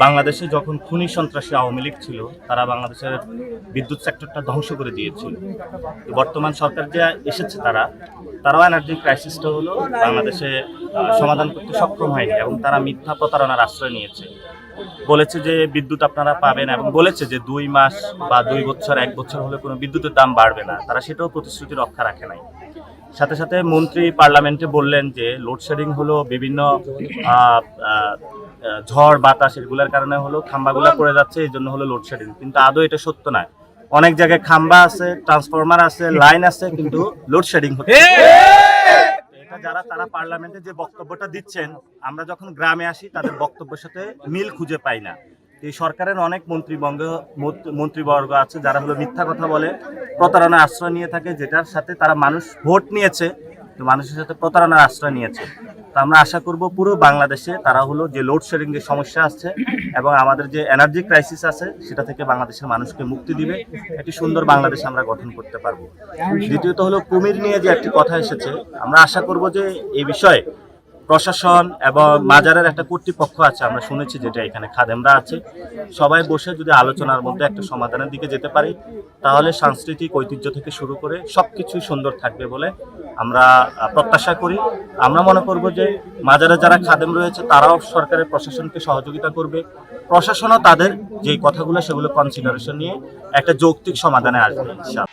বাংলাদেশে যখন খুনি সন্ত্রাসী আওয়ামী লীগ ছিল, তারা বাংলাদেশের বিদ্যুৎ সেক্টরটা ধ্বংস করে দিয়েছিল। তো বর্তমান সরকার যে এসেছে, তারাও এনার্জি ক্রাইসিসটা হলো বাংলাদেশে সমাধান করতে সক্ষম হয়নি, এবং তারা মিথ্যা প্রতারণার আশ্রয় নিয়েছে। বলেছে যে বিদ্যুৎ আপনারা পাবেন, এবং বলেছে যে 2 মাস বা 2 বছর 1 বছর হলে কোনো বিদ্যুতের দাম বাড়বে না। তারা সেটাও প্রতিশ্রুতি রক্ষা রাখে নাই। সাথে সাথে মন্ত্রী পার্লামেন্টে বললেন যে লোডশেডিং হলো বিভিন্ন আহ, আহ, ঝড় বাতাস এগুলোর কারণে হলো খাম্বাগুলো পড়ে যাচ্ছে, এই জন্য হলো লোডশেডিং। কিন্তু আদৌ এটা সত্য নয়। অনেক জায়গায় খাম্বা আছে, ট্রান্সফরমার আছে, লাইন আছে, কিন্তু লোডশেডিং হচ্ছে। এটা যারা তারা পার্লামেন্টে যে বক্তব্যটা দিচ্ছেন, আমরা যখন গ্রামে আসি তাদের বক্তব্যের সাথে মিল খুঁজে পাই না। এই সরকারের অনেক মন্ত্রীবর্গ আছে যারা হলো মিথ্যা কথা বলে, প্রতারণার আশ্রয় নিয়ে থাকে, যেটার সাথে তারা মানুষ ভোট নিয়েছে, তো মানুষের সাথে প্রতারণার আশ্রয় নিয়েছে। তো আমরা আশা করব পুরো বাংলাদেশে তারা হলো যে লোডশেডিং এর সমস্যা আছে এবং আমাদের যে এনার্জি ক্রাইসিস আছে সেটা থেকে বাংলাদেশের মানুষকে মুক্তি দিবে, একটি সুন্দর বাংলাদেশ আমরা গঠন করতে পারবো। দ্বিতীয়ত হলো কুমির নিয়ে যে একটি কথা এসেছে, আমরা আশা করব যে এই বিষয়ে প্রশাসন এবং মাজারের একটা কর্তৃপক্ষ আছে, আমরা শুনেছি যেটা এখানে খাদেমরা আছে, সবাই বসে যদি আলোচনার মধ্যে একটা সমাধানের দিকে যেতে পারি, তাহলে সাংস্কৃতিক ঐতিহ্য থেকে শুরু করে সবকিছুই সুন্দর থাকবে বলে আমরা প্রত্যাশা করি। আমরা মনে করব যে মাজারে যারা খাদেম রয়েছে তারাও সরকারের প্রশাসনকে সহযোগিতা করবে, প্রশাসনও তাদের যে কথাগুলো সেগুলো কনসিডারেশন নিয়ে একটা যৌক্তিক সমাধানে আসবে ইনশাআল্লাহ।